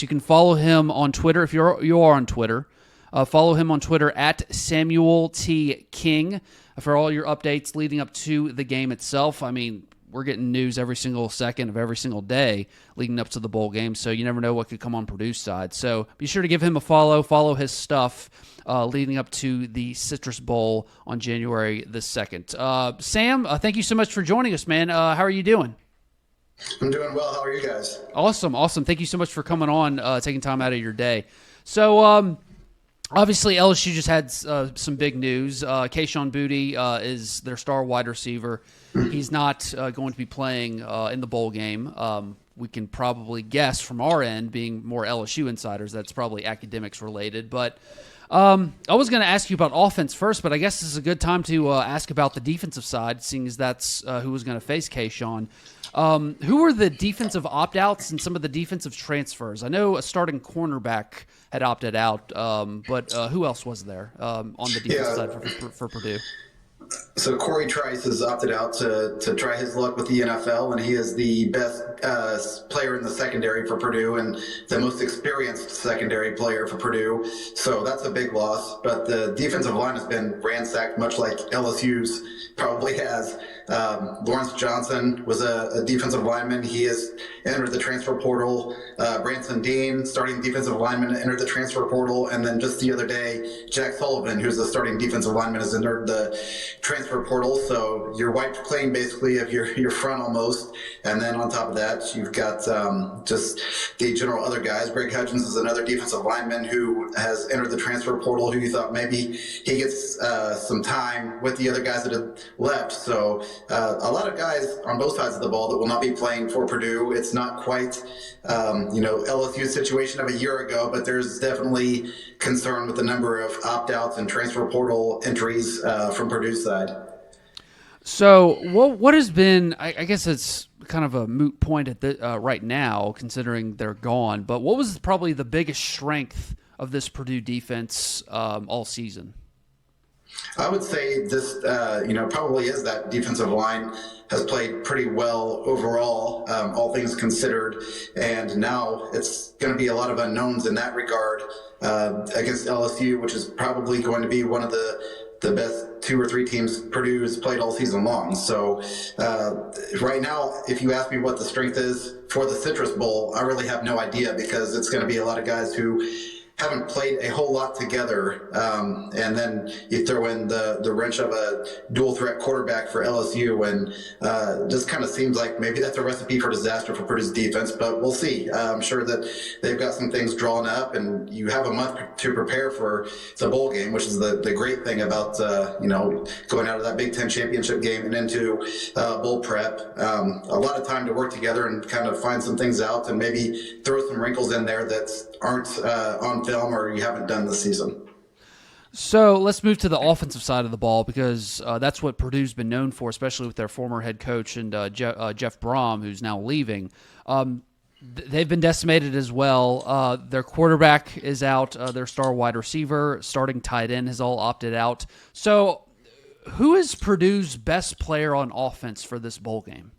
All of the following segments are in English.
You can follow him on Twitter if you are on Twitter. Follow him on Twitter at Samuel T. King for all your updates leading up to the game itself. I mean, we're getting news every single second of every single day leading up to the bowl game, so you never know what could come on Purdue's side. So be sure to give him a follow his stuff leading up to the Citrus Bowl on January the 2nd. Sam, thank you so much for joining us, man. How are you doing? I'm doing well. How are you guys? Awesome. Thank you so much for coming on, taking time out of your day. So, obviously, LSU just had some big news. Kayshon Boutte is their star wide receiver. He's not going to be playing in the bowl game. We can probably guess from our end, being more LSU insiders, that's probably academics related. But I was going to ask you about offense first, but I guess this is a good time to ask about the defensive side, seeing as that's who was going to face Kayshon. Who were the defensive opt-outs and some of the defensive transfers? I know a starting cornerback had opted out, but who else was there on the defensive side for Purdue? So Corey Trice has opted out to try his luck with the NFL, and he is the best player in the secondary for Purdue and the most experienced secondary player for Purdue. So that's a big loss. But the defensive line has been ransacked, much like LSU's probably has. Lawrence Johnson was a defensive lineman. He has entered the transfer portal. Branson Dean, starting defensive lineman, entered the transfer portal. And then just the other day, Jack Sullivan, who's the starting defensive lineman, has entered the transfer portal. So you're wiped clean, basically, of your front almost. And then on top of that, you've got just the general other guys. Greg Hudgens is another defensive lineman who has entered the transfer portal, who you thought maybe he gets some time with the other guys that have left. So a lot of guys on both sides of the ball that will not be playing for Purdue. It's not quite, LSU's situation of a year ago, but there's definitely concern with the number of opt-outs and transfer portal entries from Purdue's side. So what has been, I guess it's kind of a moot point at right now, considering they're gone, but what was probably the biggest strength of this Purdue defense all season? I would say this, probably is that defensive line has played pretty well overall, all things considered. And now it's going to be a lot of unknowns in that regard against LSU, which is probably going to be one of the best two or three teams Purdue has played all season long. So right now, if you ask me what the strength is for the Citrus Bowl, I really have no idea, because it's going to be a lot of guys who haven't played a whole lot together, and then you throw in the wrench of a dual threat quarterback for LSU, and just kind of seems like maybe that's a recipe for disaster for Purdue's defense, but we'll see. I'm sure that they've got some things drawn up, and you have a month to prepare for the bowl game, which is the great thing about going out of that Big Ten championship game and into bowl prep. A lot of time to work together and kind of find some things out, and maybe throw some wrinkles in there that aren't on film or you haven't done this season. So let's move to the offensive side of the ball, because that's what Purdue's been known for, especially with their former head coach and Jeff Brom, who's now leaving. They've been decimated as well. Their quarterback is out. Their star wide receiver, starting tight end has all opted out. So who is Purdue's best player on offense for this bowl game?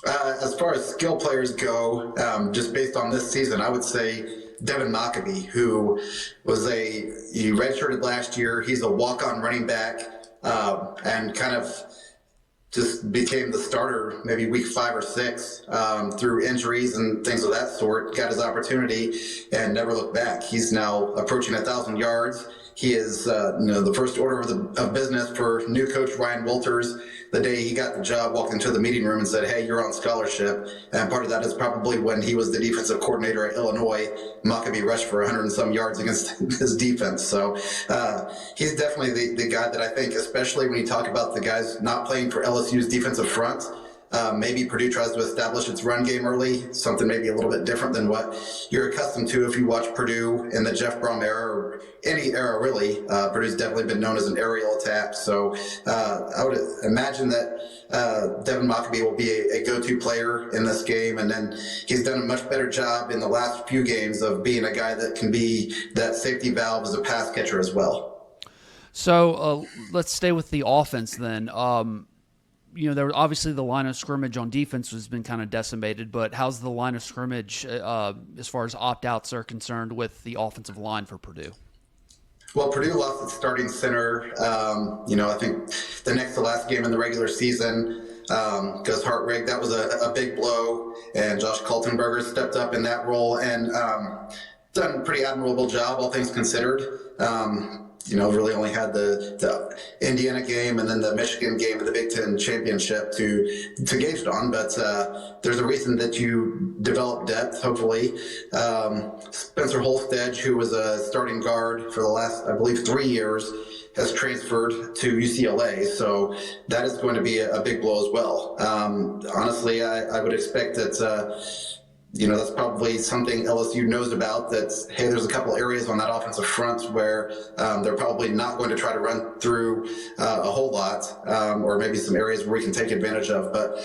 As far as skill players go, just based on this season, I would say Devin Maccabee, who was he redshirted last year. He's a walk-on running back, and kind of just became the starter maybe week 5 or 6 through injuries and things of that sort. Got his opportunity and never looked back. He's now approaching 1,000 yards. He is the first order of business for new coach Ryan Walters. The day he got the job, walked into the meeting room and said, "Hey, you're on scholarship." And part of that is probably when he was the defensive coordinator at Illinois. Maccabee rushed for 100 and some yards against his defense. So he's definitely the guy that I think, especially when you talk about the guys not playing for LSU's defensive front, maybe Purdue tries to establish its run game early, something maybe a little bit different than what you're accustomed to if you watch Purdue in the Jeff Brom era, or any era really. Purdue's definitely been known as an aerial attack. So I would imagine that Devin Maccabee will be a go-to player in this game. And then he's done a much better job in the last few games of being a guy that can be that safety valve as a pass catcher as well. So let's stay with the offense then. there was obviously the line of scrimmage on defense has been kind of decimated, but how's the line of scrimmage as far as opt-outs are concerned with the offensive line for Purdue? Well, Purdue lost its starting center, I think the next to last game in the regular season, Gus Hartwig. That was a big blow, and Josh Kaltenberger stepped up in that role and done a pretty admirable job, all things considered. Really only had the Indiana game and then the Michigan game of the Big Ten championship to gauge on. But there's a reason that you develop depth, hopefully. Spencer Holstedge, who was a starting guard for the last, I believe, 3 years, has transferred to UCLA. So that is going to be a big blow as well. Honestly, I would expect that that's probably something LSU knows about, that, hey, there's a couple areas on that offensive front where they're probably not going to try to run through a whole lot, or maybe some areas where we can take advantage of. But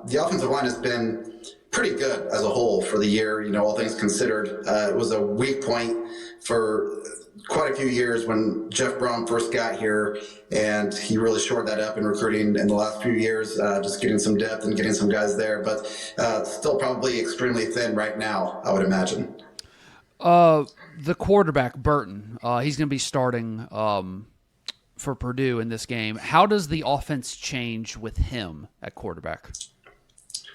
the offensive line has been pretty good as a whole for the year, all things considered. It was a weak point for quite a few years when Jeff Brom first got here, and he really shored that up in recruiting in the last few years, just getting some depth and getting some guys there, but still probably extremely thin right now, I would imagine. The quarterback, Burton, he's going to be starting for Purdue in this game. How does the offense change with him at quarterback?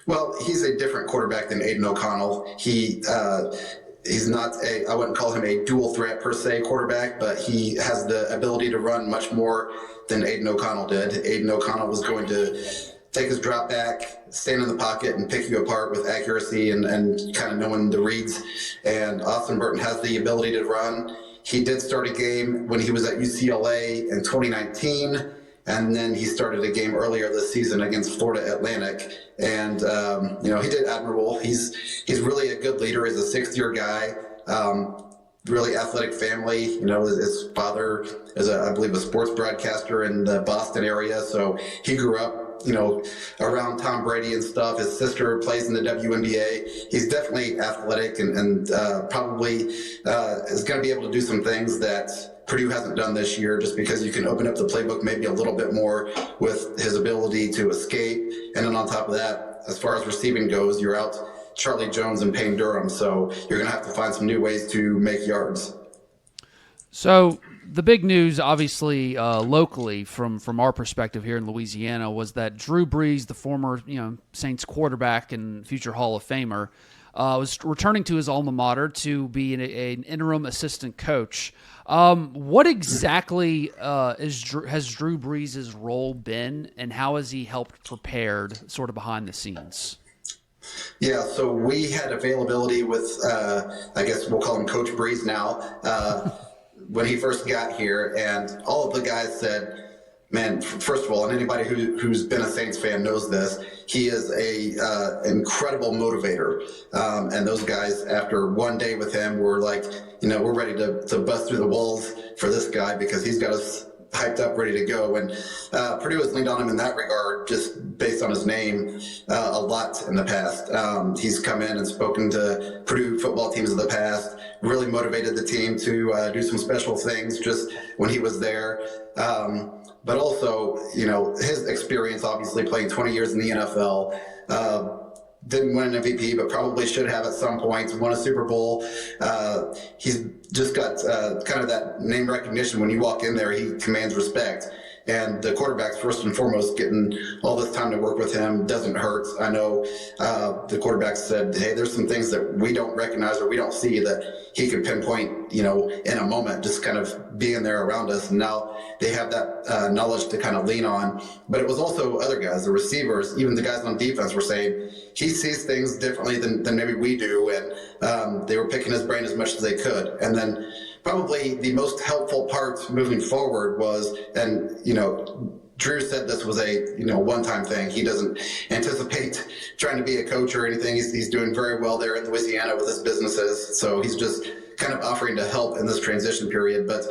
Well, he's a different quarterback than Aiden O'Connell. He's not I wouldn't call him a dual threat per se quarterback, but he has the ability to run much more than Aiden O'Connell did. Aiden O'Connell was going to take his drop back, stand in the pocket, and pick you apart with accuracy and kind of knowing the reads. And Austin Burton has the ability to run. He did start a game when he was at UCLA in 2019. And then he started a game earlier this season against Florida Atlantic. And, he did admirable. He's really a good leader. He's a sixth-year guy, really athletic family. His father is, I believe, a sports broadcaster in the Boston area. So he grew up, around Tom Brady and stuff. His sister plays in the WNBA. He's definitely athletic and probably is going to be able to do some things that Purdue hasn't done this year, just because you can open up the playbook maybe a little bit more with his ability to escape. And then on top of that, as far as receiving goes, you're out Charlie Jones and Payne Durham, so you're going to have to find some new ways to make yards. So the big news, obviously, locally from our perspective here in Louisiana, was that Drew Brees, the former Saints quarterback and future Hall of Famer, was returning to his alma mater to be an interim assistant coach. What exactly has Drew Brees' role been, and how has he helped prepared sort of behind the scenes? Yeah, so we had availability with, I guess we'll call him Coach Brees now, when he first got here, and all of the guys said, man, first of all, and anybody who's been a Saints fan knows this, he is a incredible motivator. And those guys, after one day with him, were like, we're ready to bust through the walls for this guy because he's got us hyped up, ready to go. And Purdue has leaned on him in that regard, just based on his name, a lot in the past. He's come in and spoken to Purdue football teams of the past, really motivated the team to do some special things just when he was there. But also, his experience, obviously playing 20 years in the NFL, didn't win an MVP, but probably should have at some point, won a Super Bowl. He's just got kind of that name recognition. When you walk in there, he commands respect. And the quarterback's first and foremost getting all this time to work with him doesn't hurt. I know the quarterback said, hey, there's some things that we don't recognize or we don't see that he can pinpoint, in a moment, just kind of being there around us. And now they have that knowledge to kind of lean on. But it was also other guys, the receivers, even the guys on defense were saying he sees things differently than maybe we do. And they were picking his brain as much as they could. And then probably the most helpful part moving forward was, and Drew said this was a one-time thing. He doesn't anticipate trying to be a coach or anything. He's doing very well there in Louisiana with his businesses, so he's just kind of offering to help in this transition period. But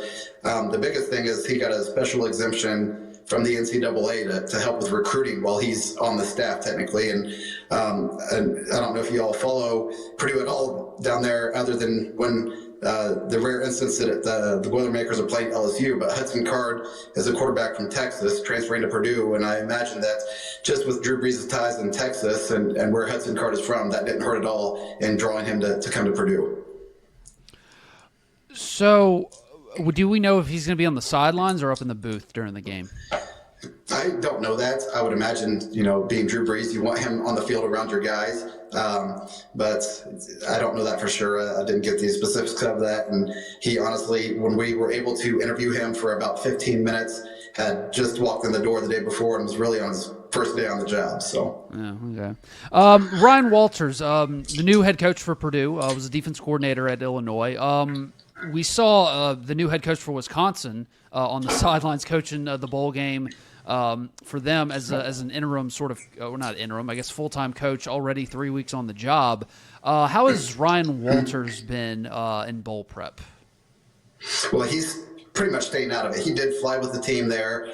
the biggest thing is he got a special exemption from the NCAA to help with recruiting while he's on the staff technically. And I don't know if you all follow Purdue at all down there, other than when the rare instance that the Boilermakers are playing LSU, but Hudson Card is a quarterback from Texas transferring to Purdue, and I imagine that just with Drew Brees' ties in Texas and where Hudson Card is from, that didn't hurt at all in drawing him to come to Purdue. So, do we know if he's going to be on the sidelines or up in the booth during the game? I don't know that. I would imagine, being Drew Brees, you want him on the field around your guys. But I don't know that for sure. I didn't get the specifics of that. And he honestly, when we were able to interview him for about 15 minutes, had just walked in the door the day before and was really on his first day on the job. So, yeah, okay. Ryan Walters, the new head coach for Purdue, was a defense coordinator at Illinois. We saw the new head coach for Wisconsin on the sidelines coaching the bowl game for them as an interim sort of, well, not interim, I guess full-time coach already 3 weeks on the job. How has Ryan Walters been in bowl prep? Well, he's pretty much staying out of it. He did fly with the team there.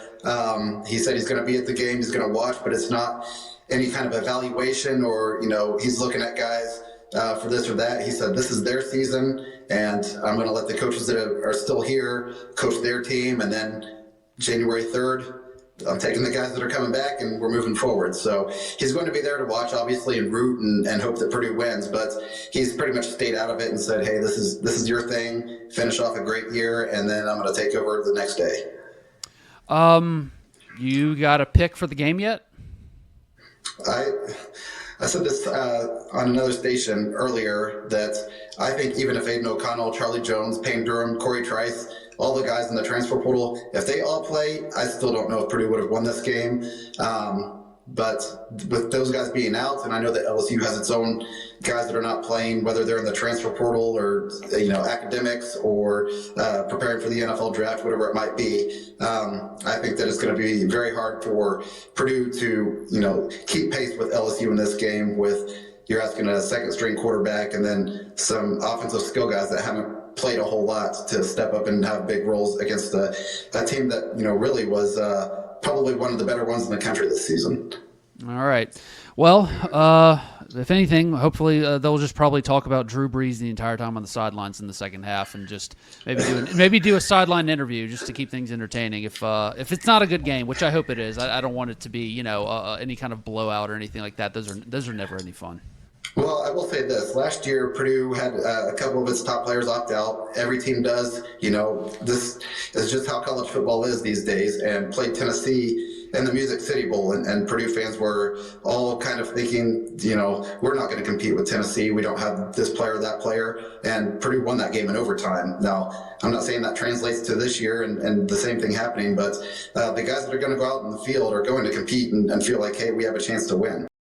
He said he's going to be at the game, he's going to watch, but it's not any kind of evaluation or, he's looking at guys for this or that. He said this is their season, and I'm going to let the coaches that are still here coach their team, and then January 3rd, I'm taking the guys that are coming back, and we're moving forward. So he's going to be there to watch, obviously, and root and hope that Purdue wins. But he's pretty much stayed out of it and said, "Hey, this is your thing. Finish off a great year, and then I'm going to take over the next day." You got a pick for the game yet? I said this on another station earlier that I think even if Aiden O'Connell, Charlie Jones, Payne Durham, Corey Trice, all the guys in the transfer portal, if they all play, I still don't know if Purdue would have won this game. But with those guys being out, and I know that LSU has its own guys that are not playing, whether they're in the transfer portal or academics or preparing for the NFL draft, whatever it might be. I think that it's going to be very hard for Purdue to keep pace with LSU in this game. With you're asking a second string quarterback and then some offensive skill guys that haven't played a whole lot to step up and have big roles against a team that really was probably one of the better ones in the country this season. All right. Well, if anything, hopefully they'll just probably talk about Drew Brees the entire time on the sidelines in the second half, and just maybe do a sideline interview just to keep things entertaining. If it's not a good game, which I hope it is, I don't want it to be any kind of blowout or anything like that. Those are never any fun. Well, I will say this. Last year, Purdue had a couple of its top players opt out. Every team does. This is just how college football is these days, and played Tennessee in the Music City Bowl. And Purdue fans were all kind of thinking, we're not going to compete with Tennessee. We don't have this player or that player. And Purdue won that game in overtime. Now, I'm not saying that translates to this year and the same thing happening, but the guys that are going to go out in the field are going to compete and feel like, hey, we have a chance to win.